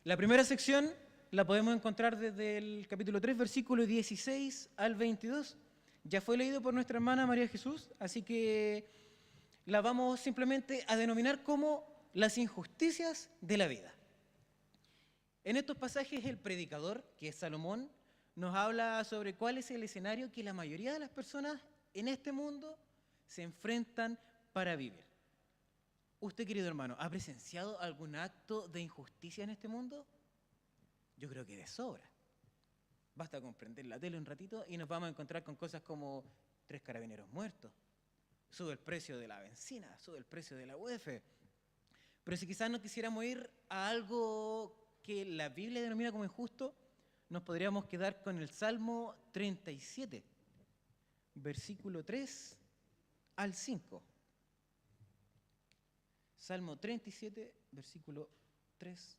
La primera sección la podemos encontrar desde el capítulo 3, versículo 16 al 22. Ya fue leído por nuestra hermana María Jesús, así que la vamos simplemente a denominar como las injusticias de la vida. En estos pasajes el predicador, que es Salomón, nos habla sobre cuál es el escenario que la mayoría de las personas en este mundo se enfrentan para vivir. Usted, querido hermano, ¿ha presenciado algún acto de injusticia en este mundo? Yo creo que de sobra. Basta con prender la tele un ratito y nos vamos a encontrar con cosas como 3 carabineros muertos, sube el precio de la benzina, sube el precio de la UF. Pero si quizás no quisiéramos ir a algo que la Biblia denomina como injusto, nos podríamos quedar con el Salmo 37, versículo 3 al 5. Salmo 37, versículo 3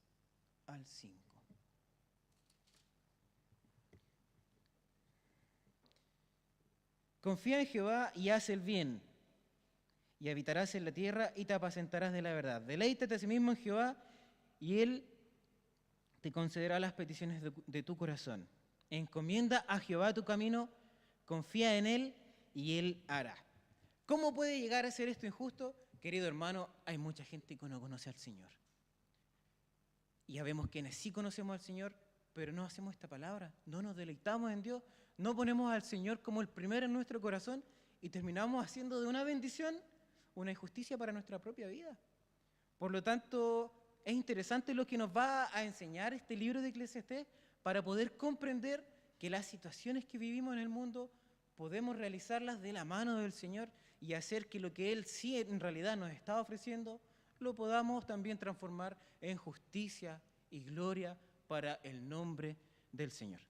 al 5. Confía en Jehová y haz el bien, y habitarás en la tierra y te apacentarás de la verdad. Deleítate a sí mismo en Jehová, y Él te concederá las peticiones de tu corazón. Encomienda a Jehová tu camino, confía en Él, y Él hará. ¿Cómo puede llegar a ser esto injusto? Querido hermano, hay mucha gente que no conoce al Señor. Y ya vemos quienes sí conocemos al Señor, pero no hacemos esta palabra, no nos deleitamos en Dios, no ponemos al Señor como el primero en nuestro corazón y terminamos haciendo de una bendición una injusticia para nuestra propia vida. Por lo tanto, es interesante lo que nos va a enseñar este libro de Eclesiastés para poder comprender que las situaciones que vivimos en el mundo podemos realizarlas de la mano del Señor y hacer que lo que Él sí en realidad nos está ofreciendo lo podamos también transformar en justicia y gloria para el nombre del Señor.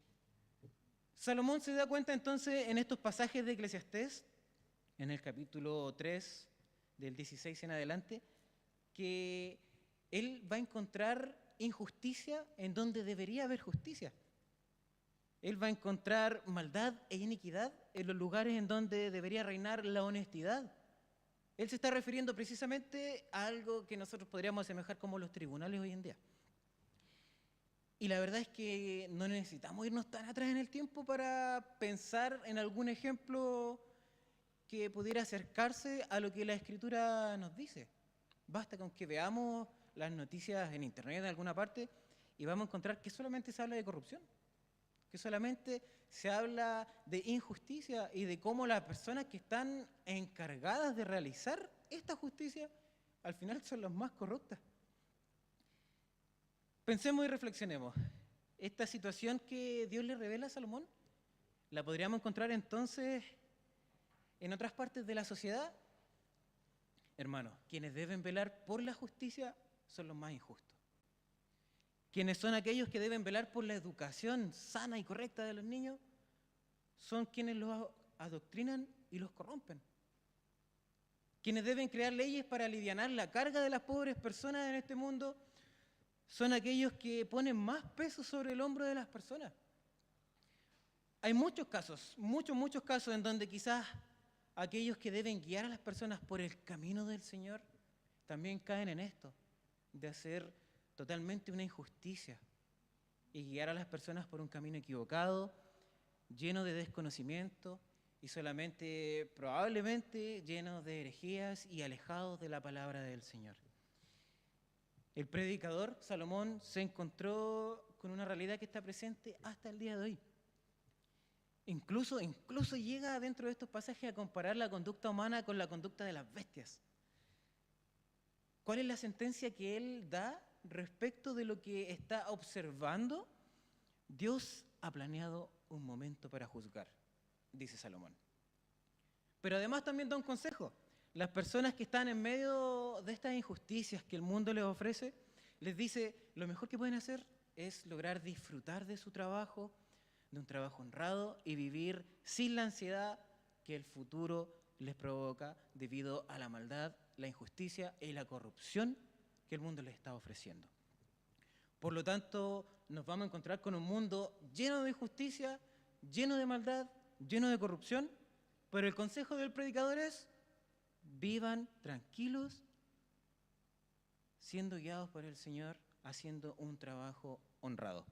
Salomón se da cuenta entonces en estos pasajes de Eclesiastés, en el capítulo 3, del 16 en adelante, que él va a encontrar injusticia en donde debería haber justicia. Él va a encontrar maldad e iniquidad en los lugares en donde debería reinar la honestidad. Él se está refiriendo precisamente a algo que nosotros podríamos asemejar como los tribunales hoy en día. Y la verdad es que no necesitamos irnos tan atrás en el tiempo para pensar en algún ejemplo que pudiera acercarse a lo que la Escritura nos dice. Basta con que veamos las noticias en internet en alguna parte y vamos a encontrar que solamente se habla de corrupción, que solamente se habla de injusticia y de cómo las personas que están encargadas de realizar esta justicia al final son las más corruptas. Pensemos y reflexionemos. Esta situación que Dios le revela a Salomón, ¿la podríamos encontrar entonces en otras partes de la sociedad? Hermanos, quienes deben velar por la justicia son los más injustos. Quienes son aquellos que deben velar por la educación sana y correcta de los niños son quienes los adoctrinan y los corrompen. Quienes deben crear leyes para alivianar la carga de las pobres personas en este mundo son aquellos que ponen más peso sobre el hombro de las personas. Hay muchos casos, muchos casos en donde quizás aquellos que deben guiar a las personas por el camino del Señor también caen en esto, de hacer totalmente una injusticia y guiar a las personas por un camino equivocado, lleno de desconocimiento y solamente, probablemente, lleno de herejías y alejados de la palabra del Señor. El predicador Salomón se encontró con una realidad que está presente hasta el día de hoy. Incluso llega dentro de estos pasajes a comparar la conducta humana con la conducta de las bestias. ¿Cuál es la sentencia que él da respecto de lo que está observando? Dios ha planeado un momento para juzgar, dice Salomón. Pero además también da un consejo. Las personas que están en medio de estas injusticias que el mundo les ofrece, les dice, lo mejor que pueden hacer es lograr disfrutar de su trabajo, de un trabajo honrado y vivir sin la ansiedad que el futuro les provoca debido a la maldad, la injusticia y la corrupción que el mundo les está ofreciendo. Por lo tanto, nos vamos a encontrar con un mundo lleno de injusticia, lleno de maldad, lleno de corrupción, pero el consejo del predicador es: vivan tranquilos, siendo guiados por el Señor haciendo un trabajo honrado.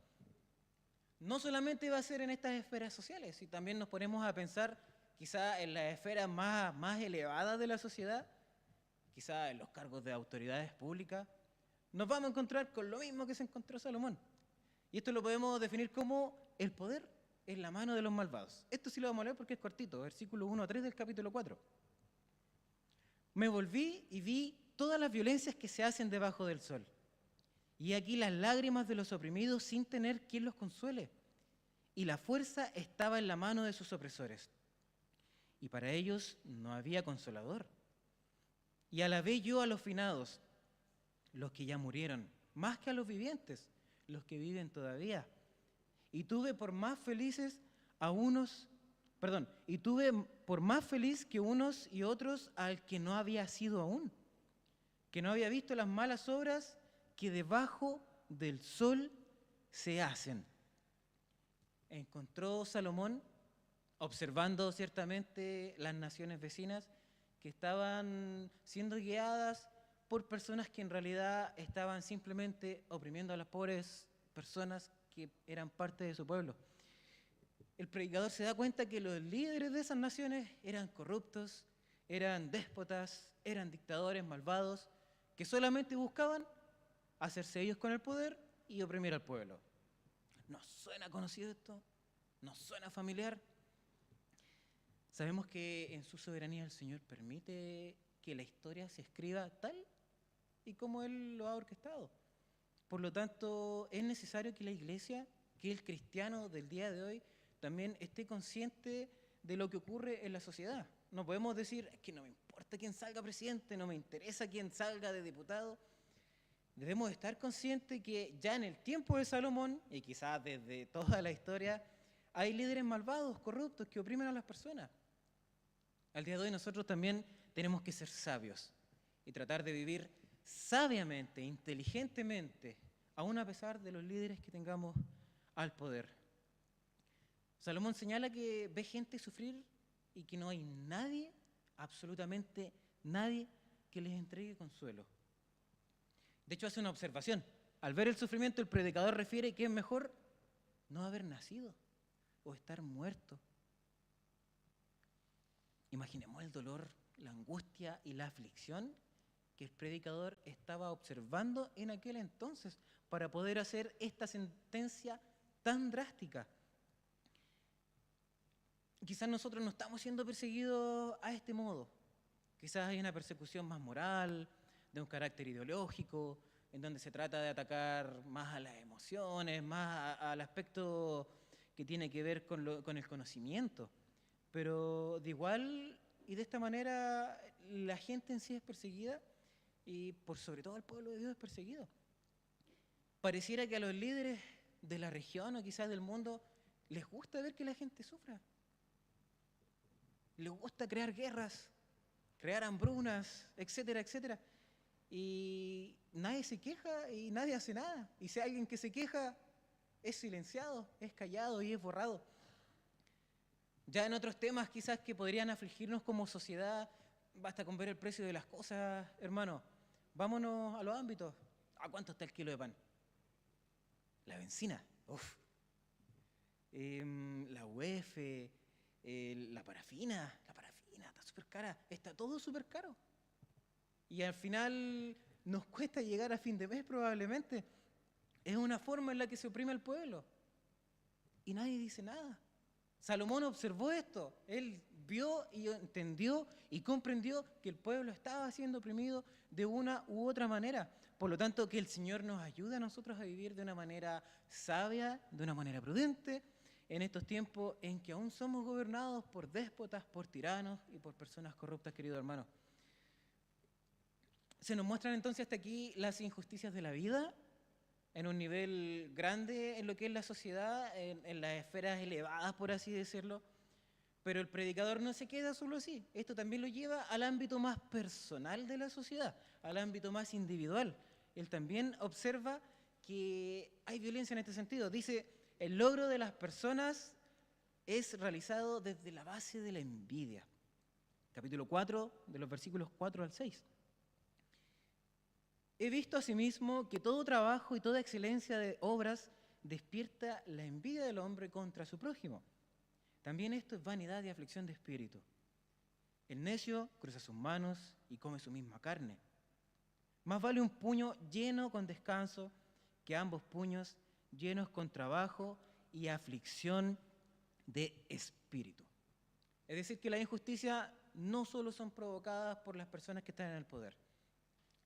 No solamente va a ser en estas esferas sociales, si también nos ponemos a pensar quizá en las esferas más elevadas de la sociedad, quizá en los cargos de autoridades públicas, nos vamos a encontrar con lo mismo que se encontró Salomón. Y esto lo podemos definir como el poder en la mano de los malvados. Esto sí lo vamos a leer porque es cortito, versículo 1 a 3 del capítulo 4. Me volví y vi todas las violencias que se hacen debajo del sol. Y aquí las lágrimas de los oprimidos sin tener quien los consuele. Y la fuerza estaba en la mano de sus opresores. Y para ellos no había consolador. Y alabé yo a los finados, los que ya murieron, más que a los vivientes, los que viven todavía. Y tuve por más feliz que unos y otros al que no había sido aún, que no había visto las malas obras que debajo del sol se hacen. Encontró Salomón, observando ciertamente las naciones vecinas, que estaban siendo guiadas por personas que en realidad estaban simplemente oprimiendo a las pobres personas que eran parte de su pueblo. El predicador se da cuenta que los líderes de esas naciones eran corruptos, eran déspotas, eran dictadores malvados, que solamente buscaban hacerse ellos con el poder y oprimir al pueblo. ¿Nos suena conocido esto? ¿Nos suena familiar? Sabemos que en su soberanía el Señor permite que la historia se escriba tal y como Él lo ha orquestado. Por lo tanto, es necesario que la iglesia, que el cristiano del día de hoy, también esté consciente de lo que ocurre en la sociedad. No podemos decir, es que no me importa quién salga presidente, no me interesa quién salga de diputado. Debemos estar conscientes que ya en el tiempo de Salomón, y quizás desde toda la historia, hay líderes malvados, corruptos, que oprimen a las personas. Al día de hoy nosotros también tenemos que ser sabios y tratar de vivir sabiamente, inteligentemente, aún a pesar de los líderes que tengamos al poder. Salomón señala que ve gente sufrir y que no hay nadie, absolutamente nadie, que les entregue consuelo. De hecho, hace una observación. Al ver el sufrimiento, el predicador refiere que es mejor no haber nacido o estar muerto. Imaginemos el dolor, la angustia y la aflicción que el predicador estaba observando en aquel entonces para poder hacer esta sentencia tan drástica. Quizás nosotros no estamos siendo perseguidos a este modo. Quizás hay una persecución más moral, de un carácter ideológico, en donde se trata de atacar más a las emociones, más al aspecto que tiene que ver con el conocimiento. Pero de igual y de esta manera la gente en sí es perseguida y por sobre todo el pueblo de Dios es perseguido. Pareciera que a los líderes de la región o quizás del mundo les gusta ver que la gente sufra. Les gusta crear guerras, crear hambrunas, etcétera, etcétera. Y nadie se queja y nadie hace nada. Y si hay alguien que se queja, es silenciado, es callado y es borrado. Ya en otros temas quizás que podrían afligirnos como sociedad, basta con ver el precio de las cosas, hermano. Vámonos a los ámbitos. ¿A cuánto está el kilo de pan? La benzina, uf. La UEF, la parafina está súper cara. Está todo súper caro. Y al final nos cuesta llegar a fin de mes probablemente. Es una forma en la que se oprime al pueblo. Y nadie dice nada. Salomón observó esto, él vio y entendió y comprendió que el pueblo estaba siendo oprimido de una u otra manera. Por lo tanto, que el Señor nos ayude a nosotros a vivir de una manera sabia, de una manera prudente, en estos tiempos en que aún somos gobernados por déspotas, por tiranos y por personas corruptas, querido hermano. Se nos muestran entonces hasta aquí las injusticias de la vida, en un nivel grande en lo que es la sociedad, en las esferas elevadas, por así decirlo. Pero el predicador no se queda solo así. Esto también lo lleva al ámbito más personal de la sociedad, al ámbito más individual. Él también observa que hay violencia en este sentido. Dice, el logro de las personas es realizado desde la base de la envidia. Capítulo 4, de los versículos 4 al 6. He visto asimismo que todo trabajo y toda excelencia de obras despierta la envidia del hombre contra su prójimo. También esto es vanidad y aflicción de espíritu. El necio cruza sus manos y come su misma carne. Más vale un puño lleno con descanso que ambos puños llenos con trabajo y aflicción de espíritu. Es decir, que la injusticia no solo son provocadas por las personas que están en el poder,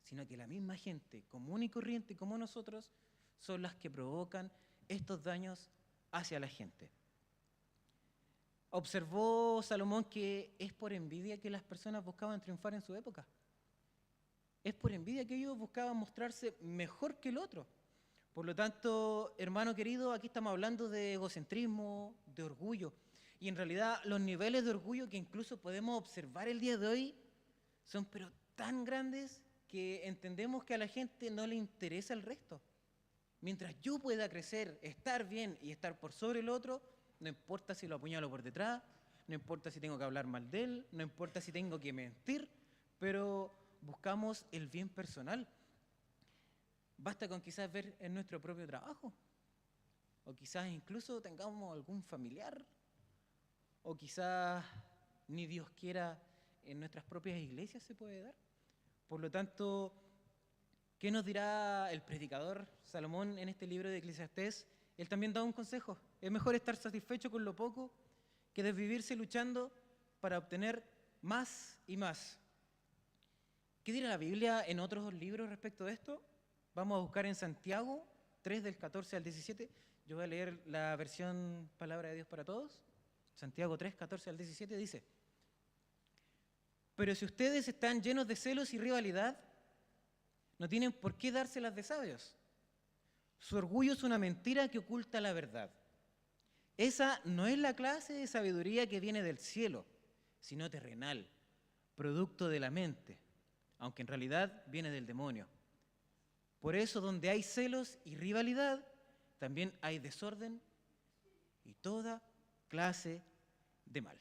sino que la misma gente común y corriente como nosotros son las que provocan estos daños hacia la gente. Observó Salomón que es por envidia que las personas buscaban triunfar en su época. Es por envidia que ellos buscaban mostrarse mejor que el otro. Por lo tanto, hermano querido, aquí estamos hablando de egocentrismo, de orgullo. Y en realidad los niveles de orgullo que incluso podemos observar el día de hoy son pero tan grandes que entendemos que a la gente no le interesa el resto. Mientras yo pueda crecer, estar bien y estar por sobre el otro, no importa si lo apuñalo por detrás, no importa si tengo que hablar mal de él, no importa si tengo que mentir, pero buscamos el bien personal. Basta con quizás ver en nuestro propio trabajo, o quizás incluso tengamos algún familiar, o quizás ni Dios quiera en nuestras propias iglesias se puede dar. Por lo tanto, ¿qué nos dirá el predicador Salomón en este libro de Eclesiastés? Él también da un consejo. Es mejor estar satisfecho con lo poco que desvivirse luchando para obtener más y más. ¿Qué dirá la Biblia en otros libros respecto de esto? Vamos a buscar en Santiago 3 del 14 al 17. Yo voy a leer la versión Palabra de Dios para Todos. Santiago 3, 14 al 17 dice: pero si ustedes están llenos de celos y rivalidad, no tienen por qué dárselas de sabios. Su orgullo es una mentira que oculta la verdad. Esa no es la clase de sabiduría que viene del cielo, sino terrenal, producto de la mente, aunque en realidad viene del demonio. Por eso, donde hay celos y rivalidad, también hay desorden y toda clase de mal.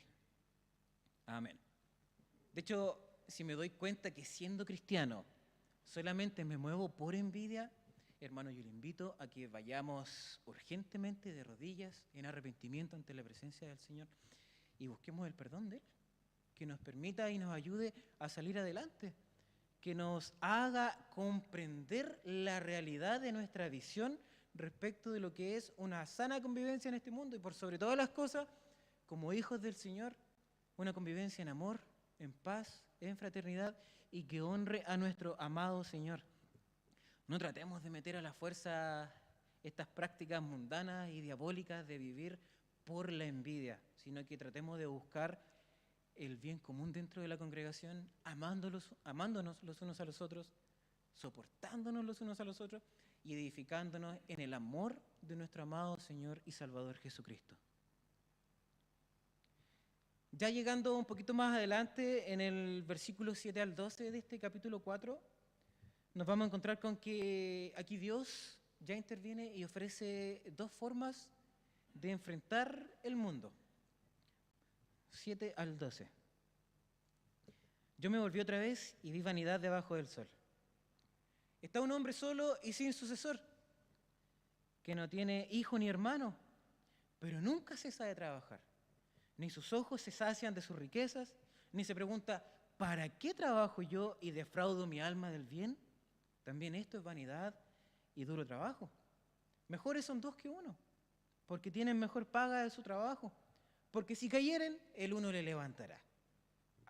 Amén. De hecho, si me doy cuenta que siendo cristiano solamente me muevo por envidia, hermano, yo le invito a que vayamos urgentemente de rodillas en arrepentimiento ante la presencia del Señor y busquemos el perdón de Él, que nos permita y nos ayude a salir adelante, que nos haga comprender la realidad de nuestra visión respecto de lo que es una sana convivencia en este mundo y por sobre todas las cosas, como hijos del Señor, una convivencia en amor, en paz, en fraternidad y que honre a nuestro amado Señor. No tratemos de meter a la fuerza estas prácticas mundanas y diabólicas de vivir por la envidia, sino que tratemos de buscar el bien común dentro de la congregación, amándonos los unos a los otros, soportándonos los unos a los otros y edificándonos en el amor de nuestro amado Señor y Salvador Jesucristo. Ya llegando un poquito más adelante, en el versículo 7 al 12 de este capítulo 4, nos vamos a encontrar con que aquí Dios ya interviene y ofrece dos formas de enfrentar el mundo. 7 al 12. Yo me volví otra vez y vi vanidad debajo del sol. Está un hombre solo y sin sucesor, que no tiene hijo ni hermano, pero nunca cesa de trabajar. Ni sus ojos se sacian de sus riquezas, ni se pregunta, ¿para qué trabajo yo y defraudo mi alma del bien? También esto es vanidad y duro trabajo. Mejores son dos que uno, porque tienen mejor paga de su trabajo. Porque si cayeren, el uno le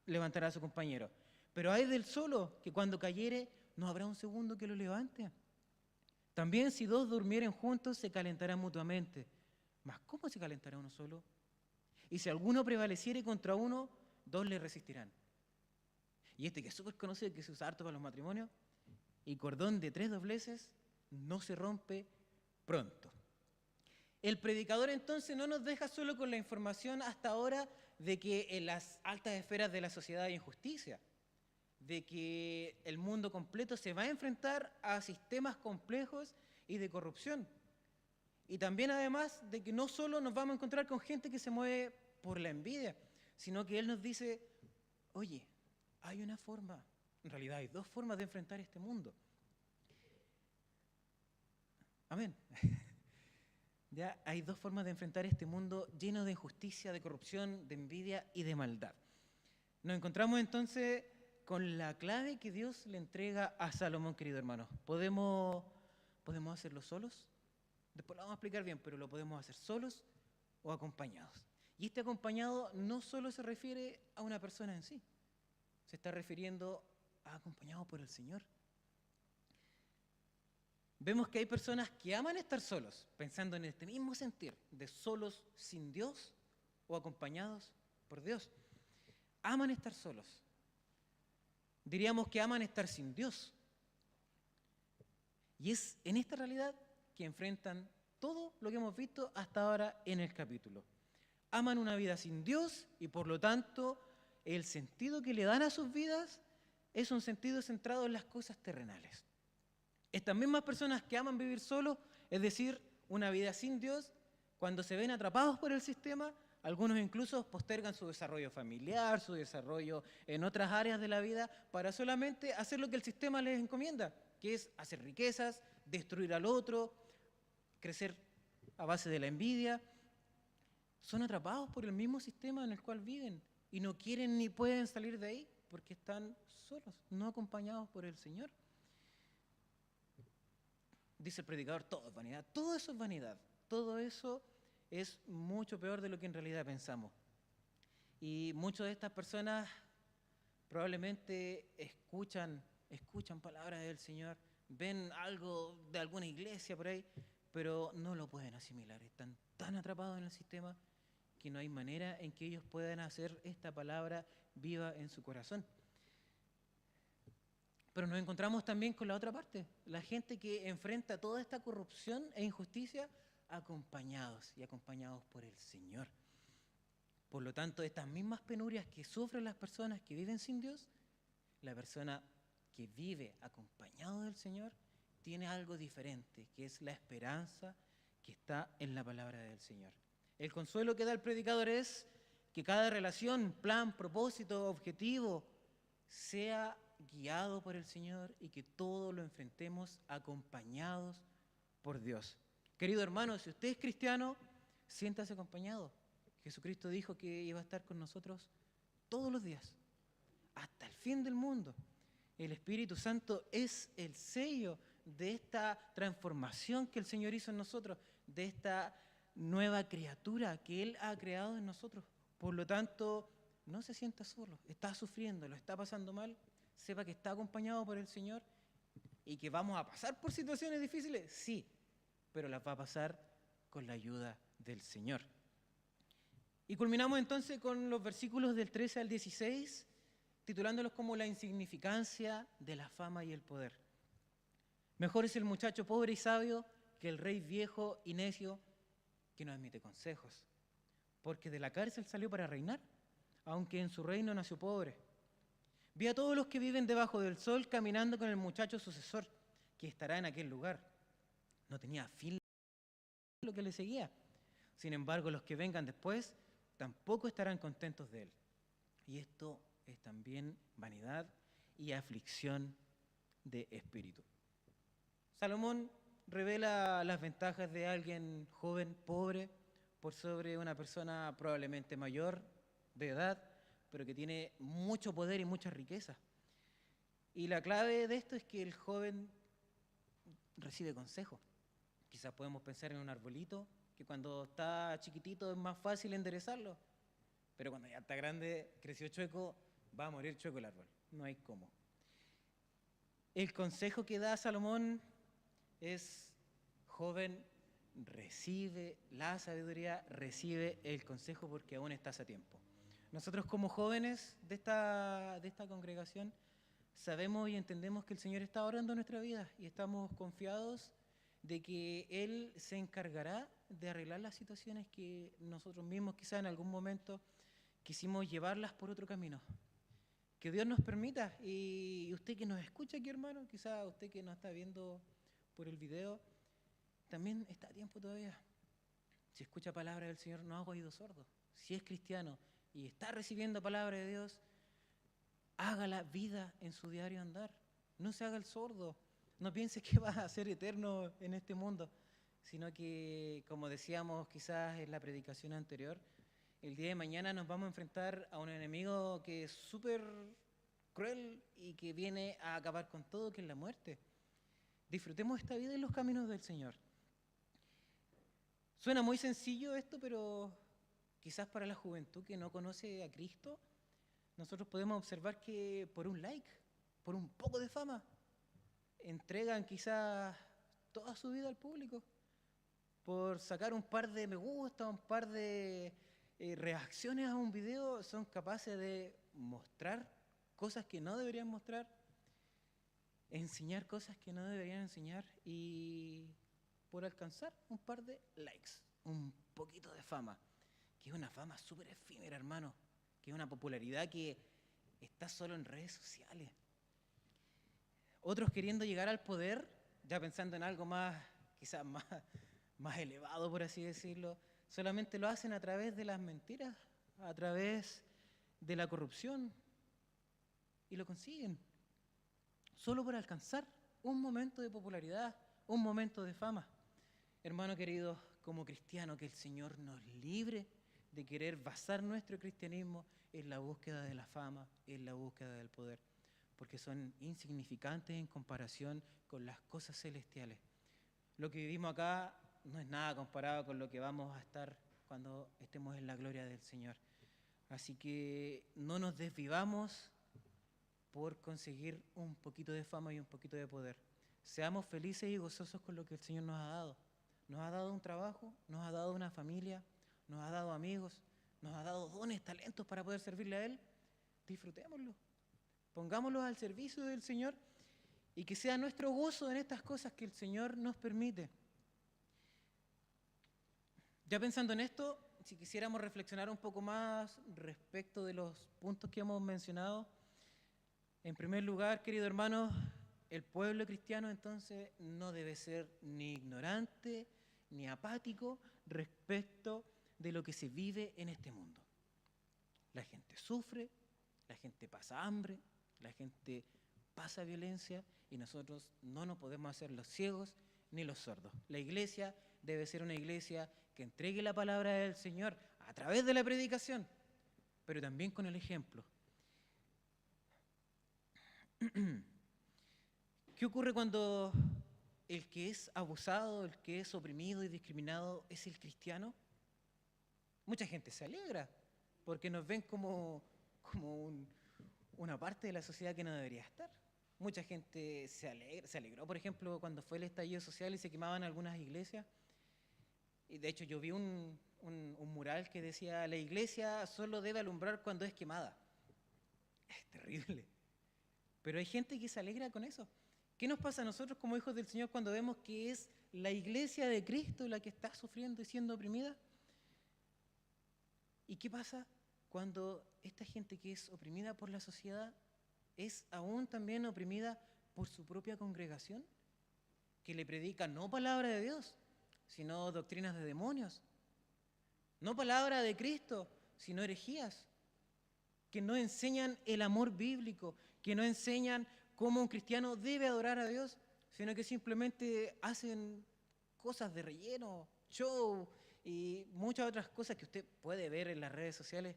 levantará a su compañero. Pero hay del solo, que cuando cayere, no habrá un segundo que lo levante. También si dos durmieren juntos, se calentarán mutuamente. Mas ¿cómo se calentará uno solo? Y si alguno prevaleciere contra uno, dos le resistirán. Y este que es súper conocido, que se usa harto para los matrimonios, y cordón de 3 dobleces no se rompe pronto. El predicador entonces no nos deja solo con la información hasta ahora de que en las altas esferas de la sociedad hay injusticia, de que el mundo completo se va a enfrentar a sistemas complejos y de corrupción. Y también además de que no solo nos vamos a encontrar con gente que se mueve por la envidia, sino que Él nos dice, oye, hay una forma, en realidad hay dos formas de enfrentar este mundo. Amén. Ya hay dos formas de enfrentar este mundo lleno de injusticia, de corrupción, de envidia y de maldad. Nos encontramos entonces con la clave que Dios le entrega a Salomón, querido hermano. ¿Podemos hacerlo solos? Después lo vamos a explicar bien, pero lo podemos hacer solos o acompañados. Y este acompañado no solo se refiere a una persona en sí, se está refiriendo a acompañado por el Señor. Vemos que hay personas que aman estar solos, pensando en este mismo sentir, de solos sin Dios o acompañados por Dios. Aman estar solos. Diríamos que aman estar sin Dios. Y es en esta realidad que enfrentan todo lo que hemos visto hasta ahora en el capítulo. Aman una vida sin Dios y por lo tanto el sentido que le dan a sus vidas es un sentido centrado en las cosas terrenales. Estas mismas personas que aman vivir solos, es decir, una vida sin Dios, cuando se ven atrapados por el sistema, algunos incluso postergan su desarrollo familiar, su desarrollo en otras áreas de la vida, para solamente hacer lo que el sistema les encomienda, que es hacer riquezas, destruir al otro, crecer a base de la envidia. Son atrapados por el mismo sistema en el cual viven y no quieren ni pueden salir de ahí porque están solos, no acompañados por el Señor. Dice el predicador, todo es vanidad, todo eso es vanidad, todo eso es mucho peor de lo que en realidad pensamos. Y muchas de estas personas probablemente escuchan palabras del Señor, ven algo de alguna iglesia por ahí, pero no lo pueden asimilar, están tan atrapados en el sistema que no hay manera en que ellos puedan hacer esta palabra viva en su corazón. Pero nos encontramos también con la otra parte, la gente que enfrenta toda esta corrupción e injusticia acompañados por el Señor. Por lo tanto, estas mismas penurias que sufren las personas que viven sin Dios, la persona que vive acompañado del Señor tiene algo diferente, que es la esperanza que está en la palabra del Señor. El consuelo que da el predicador es que cada relación, plan, propósito, objetivo, sea guiado por el Señor y que todo lo enfrentemos acompañados por Dios. Querido hermano, si usted es cristiano, siéntase acompañado. Jesucristo dijo que iba a estar con nosotros todos los días, hasta el fin del mundo. El Espíritu Santo es el sello de esta transformación que el Señor hizo en nosotros, de esta nueva criatura que Él ha creado en nosotros. Por lo tanto, no se sienta solo, está sufriendo, lo está pasando mal, sepa que está acompañado por el Señor y que vamos a pasar por situaciones difíciles, sí, pero las va a pasar con la ayuda del Señor. Y culminamos entonces con los versículos del 13 al 16, titulándolos como la insignificancia de la fama y el poder. Mejor es el muchacho pobre y sabio que el rey viejo y necio que no admite consejos, porque de la cárcel salió para reinar, aunque en su reino nació pobre. Vi a todos los que viven debajo del sol caminando con el muchacho sucesor, que estará en aquel lugar. No tenía fin lo que le seguía. Sin embargo, los que vengan después tampoco estarán contentos de él. Y esto es también vanidad y aflicción de espíritu. Salomón revela las ventajas de alguien joven, pobre, por sobre una persona probablemente mayor de edad, pero que tiene mucho poder y mucha riqueza. Y la clave de esto es que el joven recibe consejo. Quizás podemos pensar en un arbolito, que cuando está chiquitito es más fácil enderezarlo, pero cuando ya está grande, creció chueco, va a morir chueco el árbol. No hay cómo. El consejo que da Salomón es: joven, recibe la sabiduría, recibe el consejo porque aún estás a tiempo. Nosotros como jóvenes de esta congregación sabemos y entendemos que el Señor está orando en nuestra vida y estamos confiados de que Él se encargará de arreglar las situaciones que nosotros mismos quizá en algún momento quisimos llevarlas por otro camino. Que Dios nos permita, y usted que nos escucha aquí, hermano, quizá usted que nos está viendo por el video, también está a tiempo todavía. Si escucha palabra del Señor, no haga oído sordo. Si es cristiano y está recibiendo palabra de Dios, haga la vida en su diario andar. No se haga el sordo. No pienses que vas a ser eterno en este mundo, sino que, como decíamos quizás en la predicación anterior, el día de mañana nos vamos a enfrentar a un enemigo que es súper cruel y que viene a acabar con todo, que es la muerte. Disfrutemos esta vida en los caminos del Señor. Suena muy sencillo esto, pero quizás para la juventud que no conoce a Cristo, nosotros podemos observar que por un like, por un poco de fama, entregan quizás toda su vida al público. Por sacar un par de me gusta, un par de reacciones a un video, son capaces de mostrar cosas que no deberían mostrar, enseñar cosas que no deberían enseñar y por alcanzar un par de likes, un poquito de fama, que es una fama súper efímera, hermano, que es una popularidad que está solo en redes sociales. Otros queriendo llegar al poder, ya pensando en algo más, quizás más elevado, por así decirlo, solamente lo hacen a través de las mentiras, a través de la corrupción, y lo consiguen, solo por alcanzar un momento de popularidad, un momento de fama. Hermano querido, como cristiano, que el Señor nos libre de querer basar nuestro cristianismo en la búsqueda de la fama, en la búsqueda del poder, porque son insignificantes en comparación con las cosas celestiales. Lo que vivimos acá no es nada comparado con lo que vamos a estar cuando estemos en la gloria del Señor. Así que no nos desvivamos por conseguir un poquito de fama y un poquito de poder. Seamos felices y gozosos con lo que el Señor nos ha dado. Nos ha dado un trabajo, nos ha dado una familia, nos ha dado amigos, nos ha dado dones, talentos para poder servirle a Él. Disfrutémoslo, pongámoslos al servicio del Señor y que sea nuestro gozo en estas cosas que el Señor nos permite. Ya pensando en esto, si quisiéramos reflexionar un poco más respecto de los puntos que hemos mencionado, en primer lugar, querido hermano, el pueblo cristiano entonces no debe ser ni ignorante ni apático respecto de lo que se vive en este mundo. La gente sufre, la gente pasa hambre, la gente pasa violencia y nosotros no nos podemos hacer los ciegos ni los sordos. La iglesia debe ser una iglesia que entregue la palabra del Señor a través de la predicación, pero también con el ejemplo. ¿Qué ocurre cuando el que es abusado, el que es oprimido y discriminado es el cristiano? Mucha gente se alegra porque nos ven como una parte de la sociedad que no debería estar. Mucha gente se alegró, por ejemplo, cuando fue el estallido social y se quemaban algunas iglesias. Y de hecho yo vi un mural que decía, la iglesia solo debe alumbrar cuando es quemada. Es terrible. Pero hay gente que se alegra con eso. ¿Qué nos pasa a nosotros como hijos del Señor cuando vemos que es la iglesia de Cristo la que está sufriendo y siendo oprimida? ¿Y qué pasa cuando esta gente que es oprimida por la sociedad es aún también oprimida por su propia congregación? Que le predica no palabra de Dios, sino doctrinas de demonios. No palabra de Cristo, sino herejías. Que no enseñan el amor bíblico, que no enseñan cómo un cristiano debe adorar a Dios, sino que simplemente hacen cosas de relleno, show y muchas otras cosas que usted puede ver en las redes sociales.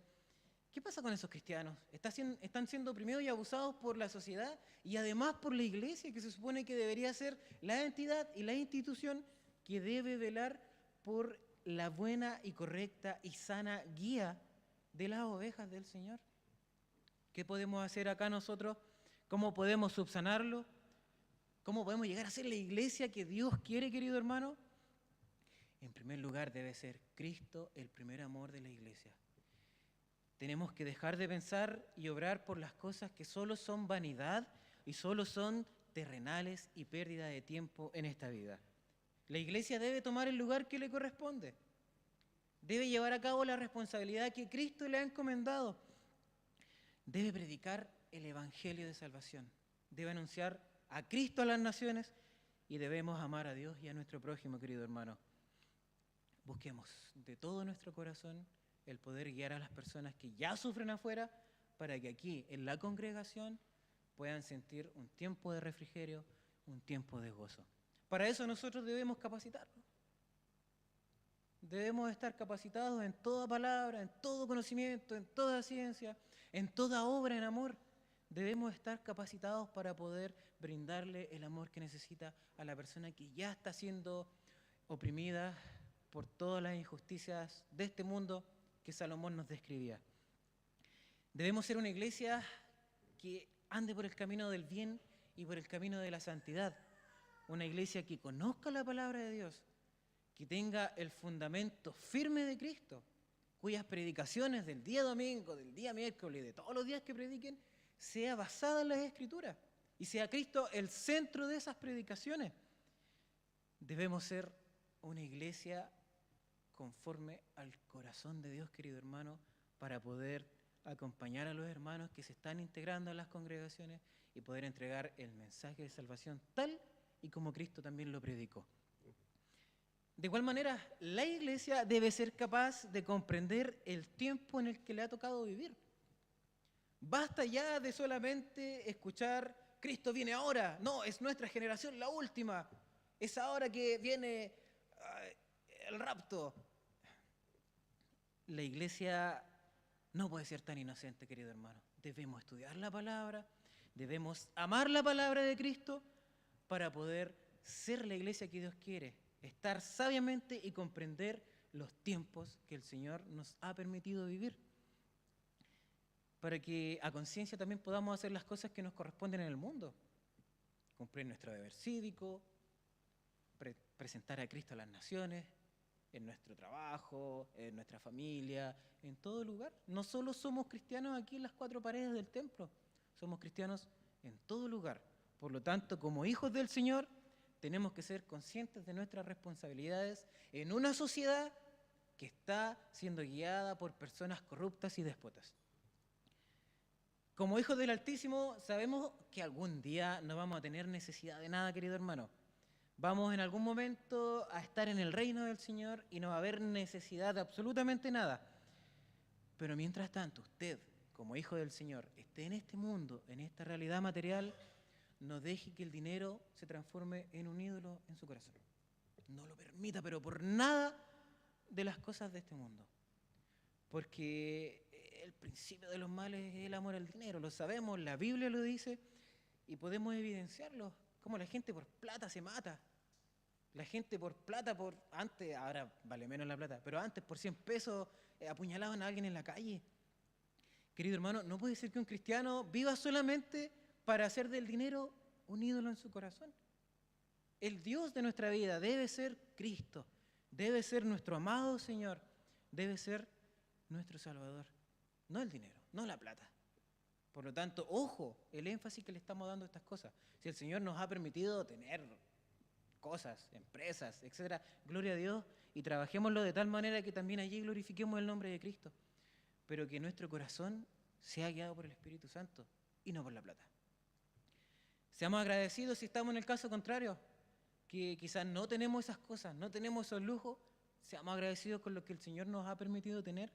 ¿Qué pasa con esos cristianos? Están siendo oprimidos y abusados por la sociedad y además por la iglesia, que se supone que debería ser la entidad y la institución que debe velar por la buena y correcta y sana guía de las ovejas del Señor. ¿Qué podemos hacer acá nosotros? ¿Cómo podemos subsanarlo? ¿Cómo podemos llegar a ser la iglesia que Dios quiere, querido hermano? En primer lugar, debe ser Cristo el primer amor de la iglesia. Tenemos que dejar de pensar y obrar por las cosas que solo son vanidad y solo son terrenales y pérdida de tiempo en esta vida. La iglesia debe tomar el lugar que le corresponde. Debe llevar a cabo la responsabilidad que Cristo le ha encomendado. Debe predicar el evangelio de salvación. Debe anunciar a Cristo a las naciones y debemos amar a Dios y a nuestro prójimo, querido hermano. Busquemos de todo nuestro corazón el poder guiar a las personas que ya sufren afuera para que aquí, en la congregación, puedan sentir un tiempo de refrigerio, un tiempo de gozo. Para eso nosotros debemos capacitarnos. Debemos estar capacitados en toda palabra, en todo conocimiento, en toda ciencia, en toda obra en amor. Debemos estar capacitados para poder brindarle el amor que necesita a la persona que ya está siendo oprimida por todas las injusticias de este mundo que Salomón nos describía. Debemos ser una iglesia que ande por el camino del bien y por el camino de la santidad. Una iglesia que conozca la palabra de Dios, que tenga el fundamento firme de Cristo, cuyas predicaciones del día domingo, del día miércoles y de todos los días que prediquen, sea basada en las Escrituras y sea Cristo el centro de esas predicaciones. Debemos ser una iglesia conforme al corazón de Dios, querido hermano, para poder acompañar a los hermanos que se están integrando a las congregaciones y poder entregar el mensaje de salvación tal y como Cristo también lo predicó. De igual manera, la iglesia debe ser capaz de comprender el tiempo en el que le ha tocado vivir. Basta ya de solamente escuchar, Cristo viene ahora, no, es nuestra generación la última, es ahora que viene el rapto. La iglesia no puede ser tan inocente, querido hermano. Debemos estudiar la palabra, debemos amar la palabra de Cristo para poder ser la iglesia que Dios quiere, estar sabiamente y comprender los tiempos que el Señor nos ha permitido vivir, para que a conciencia también podamos hacer las cosas que nos corresponden en el mundo, cumplir nuestro deber cívico, presentar a Cristo a las naciones, en nuestro trabajo, en nuestra familia, en todo lugar. No solo somos cristianos aquí en las cuatro paredes del templo, somos cristianos en todo lugar. Por lo tanto, como hijos del Señor, tenemos que ser conscientes de nuestras responsabilidades en una sociedad que está siendo guiada por personas corruptas y déspotas. Como hijos del Altísimo, sabemos que algún día no vamos a tener necesidad de nada, querido hermano. Vamos en algún momento a estar en el reino del Señor y no va a haber necesidad de absolutamente nada. Pero mientras tanto, usted, como hijo del Señor, esté en este mundo, en esta realidad material, no deje que el dinero se transforme en un ídolo en su corazón. No lo permita, pero por nada de las cosas de este mundo. Porque el principio de los males es el amor al dinero, lo sabemos, la Biblia lo dice y podemos evidenciarlo, como la gente por plata se mata. La gente por plata, antes, ahora vale menos la plata, pero antes por 100 pesos apuñalaban a alguien en la calle. Querido hermano, no puede ser que un cristiano viva solamente para hacer del dinero un ídolo en su corazón. El Dios de nuestra vida debe ser Cristo, debe ser nuestro amado Señor, debe ser nuestro Salvador, no el dinero, no la plata. Por lo tanto, ojo, el énfasis que le estamos dando a estas cosas. Si el Señor nos ha permitido tener cosas, empresas, etcétera, gloria a Dios, y trabajémoslo de tal manera que también allí glorifiquemos el nombre de Cristo, pero que nuestro corazón sea guiado por el Espíritu Santo y no por la plata. Seamos agradecidos si estamos en el caso contrario, que quizás no tenemos esas cosas, no tenemos esos lujos, seamos agradecidos con lo que el Señor nos ha permitido tener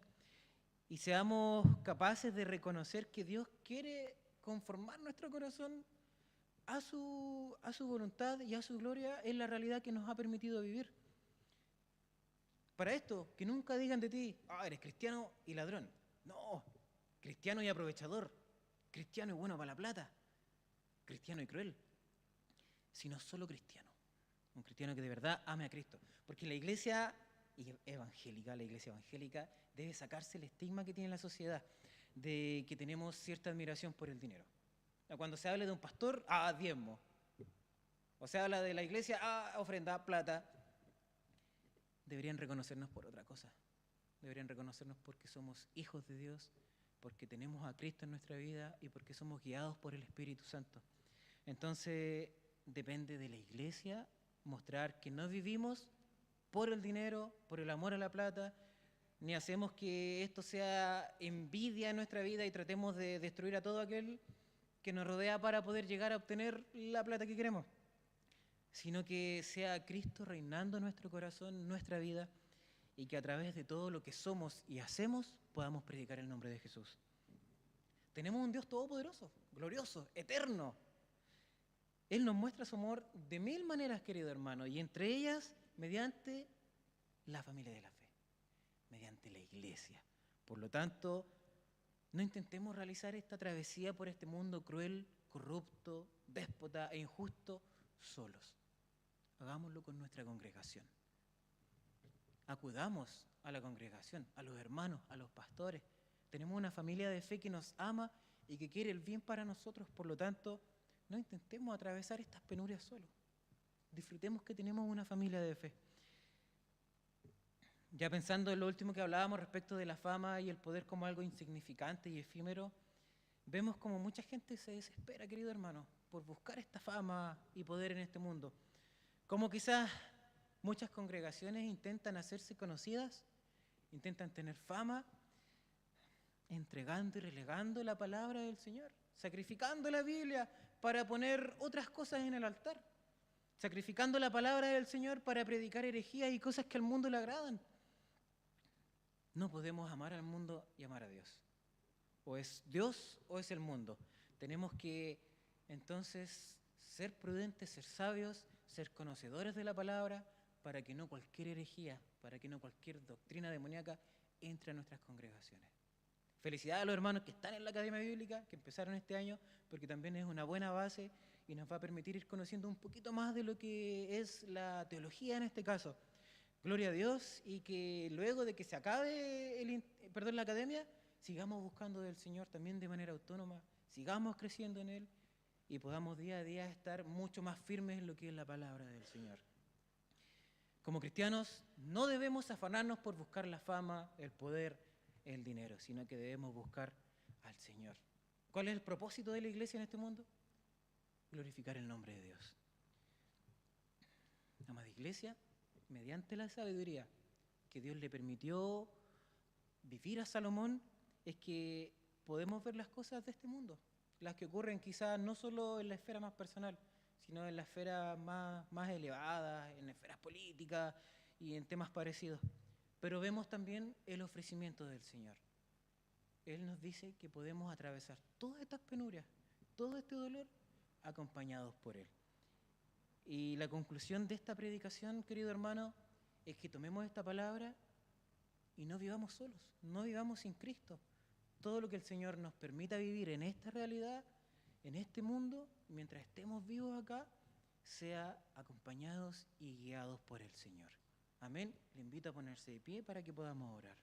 y seamos capaces de reconocer que Dios quiere conformar nuestro corazón a su voluntad y a su gloria en la realidad que nos ha permitido vivir. Para esto, que nunca digan de ti, eres cristiano y ladrón. No, cristiano y aprovechador, cristiano y bueno para la plata, cristiano y cruel, sino solo cristiano. Un cristiano que de verdad ame a Cristo. Porque la iglesia evangélica debe sacarse el estigma que tiene la sociedad de que tenemos cierta admiración por el dinero. Cuando se habla de un pastor, diezmo. O se habla de la iglesia, ofrenda, plata. Deberían reconocernos por otra cosa. Deberían reconocernos porque somos hijos de Dios, porque tenemos a Cristo en nuestra vida y porque somos guiados por el Espíritu Santo. Entonces, depende de la iglesia mostrar que no vivimos por el dinero, por el amor a la plata, ni hacemos que esto sea envidia en nuestra vida y tratemos de destruir a todo aquel que nos rodea para poder llegar a obtener la plata que queremos, sino que sea Cristo reinando en nuestro corazón, nuestra vida, y que a través de todo lo que somos y hacemos podamos predicar el nombre de Jesús. Tenemos un Dios todopoderoso, glorioso, eterno, Él nos muestra su amor de mil maneras, querido hermano, y entre ellas mediante la familia de la fe, mediante la iglesia. Por lo tanto, no intentemos realizar esta travesía por este mundo cruel, corrupto, déspota e injusto solos. Hagámoslo con nuestra congregación. Acudamos a la congregación, a los hermanos, a los pastores. Tenemos una familia de fe que nos ama y que quiere el bien para nosotros. Por lo tanto, no intentemos atravesar estas penurias solos. Disfrutemos que tenemos una familia de fe. Ya pensando en lo último que hablábamos respecto de la fama y el poder como algo insignificante y efímero, vemos como mucha gente se desespera, querido hermano, por buscar esta fama y poder en este mundo. Como quizás muchas congregaciones intentan hacerse conocidas, intentan tener fama, entregando y relegando la palabra del Señor, sacrificando la Biblia para poner otras cosas en el altar, sacrificando la palabra del Señor para predicar herejías y cosas que al mundo le agradan. No podemos amar al mundo y amar a Dios. O es Dios o es el mundo. Tenemos que entonces ser prudentes, ser sabios, ser conocedores de la palabra para que no cualquier herejía, para que no cualquier doctrina demoníaca entre a nuestras congregaciones. Felicidades a los hermanos que están en la Academia Bíblica, que empezaron este año, porque también es una buena base y nos va a permitir ir conociendo un poquito más de lo que es la teología en este caso. Gloria a Dios, y que luego de que se acabe la academia, sigamos buscando del Señor también de manera autónoma, sigamos creciendo en Él y podamos día a día estar mucho más firmes en lo que es la palabra del Señor. Como cristianos, no debemos afanarnos por buscar la fama, el poder, el dinero, sino que debemos buscar al Señor. ¿Cuál es el propósito de la iglesia en este mundo? Glorificar el nombre de Dios. Amada iglesia, mediante la sabiduría que Dios le permitió vivir a Salomón, es que podemos ver las cosas de este mundo, las que ocurren quizás no solo en la esfera más personal, sino en la esfera más elevada, en esferas políticas y en temas parecidos. Pero vemos también el ofrecimiento del Señor. Él nos dice que podemos atravesar todas estas penurias, todo este dolor, acompañados por Él. Y la conclusión de esta predicación, querido hermano, es que tomemos esta palabra y no vivamos solos, no vivamos sin Cristo. Todo lo que el Señor nos permita vivir en esta realidad, en este mundo, mientras estemos vivos acá, sea acompañados y guiados por el Señor. Amén. Le invito a ponerse de pie para que podamos orar.